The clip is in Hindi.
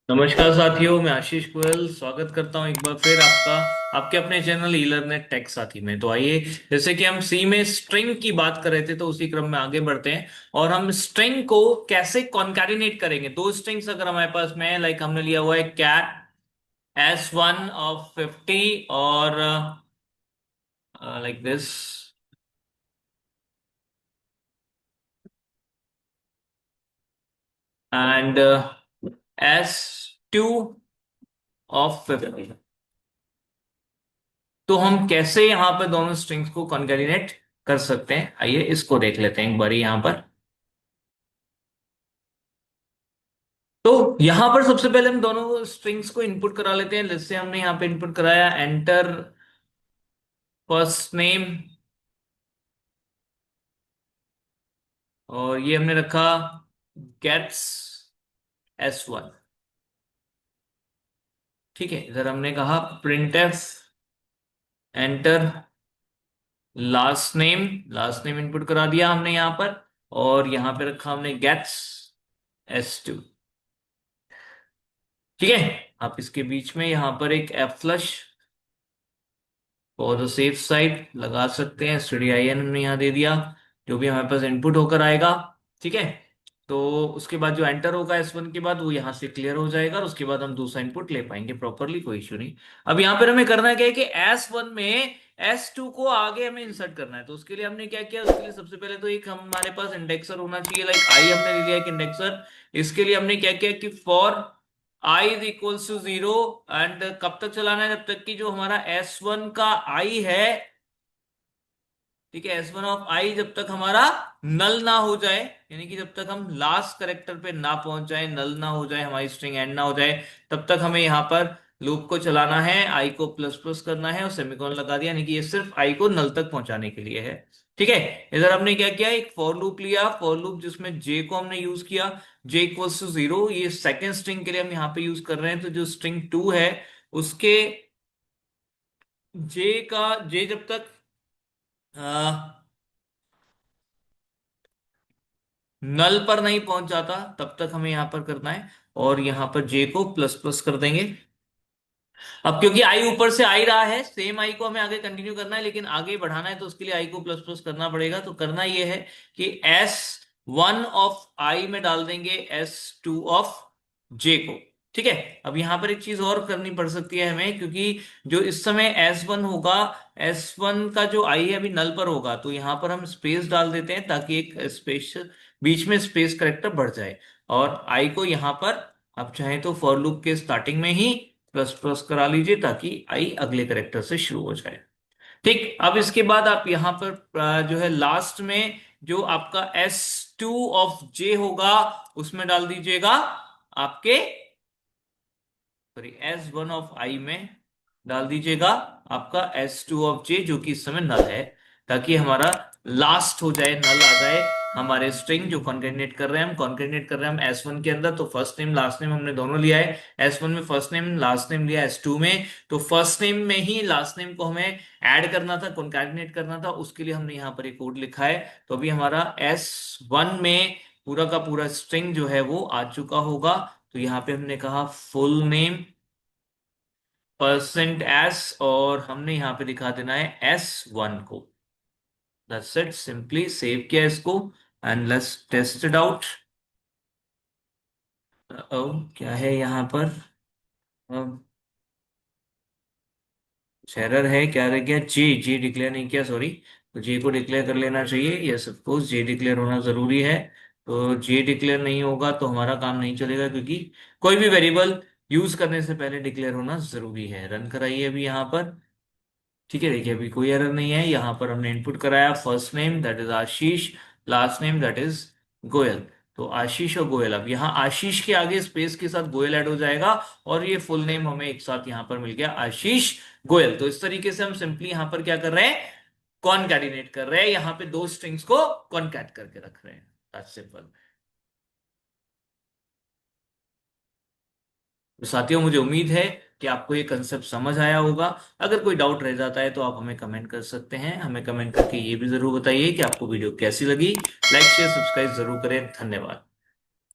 नमस्कार साथियों, मैं आशीष गोयल स्वागत करता हूं एक बार फिर आपका आपके अपने चैनल ई लर्नर टेक साथी में। तो आइए, जैसे कि हम सी में स्ट्रिंग की बात कर रहे थे तो उसी क्रम में आगे बढ़ते हैं और हम स्ट्रिंग को कैसे कॉन्कैटिनेट करेंगे। दो स्ट्रिंग्स अगर हमारे पास में लाइक हमने लिया हुआ है कैट S1 of 50 और like this and S2 of 50। तो हम कैसे यहाँ पर दोनों स्ट्रिंग्स को कॉन्कैटिनेट कर सकते हैं, आइए इसको देख लेते हैं एक बार यहाँ पर। तो यहां पर सबसे पहले हम दोनों स्ट्रिंग्स को इनपुट करा लेते हैं। जैसे हमने यहाँ पे इनपुट कराया एंटर फर्स्ट नेम और ये हमने रखा गेट्स S1। ठीक है, इधर हमने कहा print F enter last name input करा दिया हमने यहाँ पर और यहाँ पे रखा हमने गेट्स S2। ठीक है, आप इसके बीच में यहाँ पर एक F flush for the safe side लगा सकते हैं। stdin हमने यहाँ दे दिया, जो भी हमारे पास इनपुट होकर आएगा। ठीक है, तो उसके बाद जो एंटर होगा S1 के बाद वो यहाँ से क्लियर हो जाएगा और उसके बाद हम दूसरा इनपुट ले पाएंगे प्रॉपरली, कोई इश्यू नहीं। अब यहाँ पर हमें करना क्या है कि S1 में S2 को आगे हमें इंसर्ट करना है। तो उसके लिए हमने क्या किया, उसके लिए सबसे पहले तो एक हमारे पास इंडेक्सर होना चाहिए, लाइक आई हमने ले लिया एक इंडेक्सर। इसके लिए हमने क्या किया कि for I is equals to 0 and कब तक चलाना है, जब तक कि जो हमारा S1 का I है, ठीक है, S1 of I जब तक हमारा नल ना हो जाए, यानी कि जब तक हम लास्ट करेक्टर पे ना पहुंच जाए, नल ना हो जाए, हमारी स्ट्रिंग एंड ना हो जाए, तब तक हमें यहाँ पर लूप को चलाना है। आई को प्लस प्लस करना है और सेमीकोलन लगा दिया, यानी कि ये सिर्फ आई को नल तक पहुंचाने के लिए है। ठीक है, इधर हमने क्या किया, एक फॉर लूप लिया, फॉर लूप जिसमें जे को हमने यूज किया, जे इक्वल्स टू 0। ये सेकेंड स्ट्रिंग के लिए हम यहाँ पे यूज कर रहे हैं। तो जो स्ट्रिंग 2 है उसके जे जब तक नल पर नहीं पहुंच जाता तब तक हमें यहां पर करना है और यहां पर जे को प्लस प्लस कर देंगे। अब क्योंकि आई ऊपर से आई रहा है, सेम आई को हमें आगे कंटिन्यू करना है लेकिन आगे बढ़ाना है, तो उसके लिए आई को प्लस प्लस करना पड़ेगा। तो करना ये है कि S1 of I में डाल देंगे S2 of J को। ठीक है, अब यहां पर एक चीज और करनी पड़ सकती है हमें, क्योंकि जो इस समय S1 होगा, S1 का जो आई है अभी नल पर होगा, तो यहां पर हम स्पेस डाल देते हैं ताकि एक स्पेस बीच में स्पेस करेक्टर बढ़ जाए। और आई को यहां पर आप चाहें तो फॉर लूप के स्टार्टिंग में ही प्लस प्लस करा लीजिए ताकि आई अगले करेक्टर से शुरू हो जाए। ठीक, अब इसके बाद आप यहां पर जो है लास्ट में जो आपका S2 of J होगा उसमें डाल दीजिएगा आपके, सॉरी, S1 of I में डाल दीजिएगा आपका S2 of J, जो कि इस समय नल है, ताकि हमारा लास्ट हो जाए, नल आ जाए हमारे स्ट्रिंग जो कॉन्केटिनेट कर रहे हैं। हम कॉन्केटिनेट कर रहे हैं हम S1 के अंदर, तो फर्स्ट नेम लास्ट नेम हमने दोनों लिया है। S1 में फर्स्ट नेम, लास्ट नेम लिया S2 में, तो फर्स्ट नेम में ही लास्ट नेम को हमें ऐड करना था, कॉन्केटिनेट करना था, उसके लिए हमने यहाँ पर एक कोड लिखा है। तो अभी हमारा S1 में पूरा का पूरा स्ट्रिंग जो है वो आ चुका होगा। तो यहाँ पे हमने कहा फुल नेम %s और हमने यहां पे दिखा देना है S1 को। दैट्स इट, सिंपली सेव किया इसको and let's test it out. क्या है यहाँ पर, एरर है, क्या रह गया, जे डिक्लेयर नहीं किया, सॉरी। तो जे को डिक्लेयर कर लेना चाहिए, yes of course J declare होना जरूरी है। तो जे डिक्लेयर नहीं होगा तो हमारा काम नहीं चलेगा, क्योंकि कोई भी वेरिएबल यूज करने से पहले डिक्लेयर होना जरूरी है। रन कराइए अभी यहाँ पर। ठीक है, देखिए अभी कोई एरर नहीं है। यहाँ पर हमने इनपुट कराया first name that is Ashish, last name that is Goyal. तो आशीष और गोयल, अब यहाँ आशीष के आगे स्पेस के साथ गोयल ऐड हो जाएगा और ये फुल नेम हमें एक साथ यहाँ पर मिल गया, आशीष गोयल। तो इस तरीके से हम सिंपली यहाँ पर क्या कर रहे हैं, कॉनकैटिनेट कर रहे हैं, यहाँ पे दो स्ट्रिंग्स को कॉनकैट करके रख रहे हैं। That's simple. तो साथियों, मुझे उम्मीद है कि आपको ये कंसेप्ट समझ आया होगा। अगर कोई डाउट रह जाता है तो आप हमें कमेंट कर सकते हैं। हमें कमेंट करके ये भी जरूर बताइए कि आपको वीडियो कैसी लगी। लाइक शेयर सब्सक्राइब जरूर करें। धन्यवाद।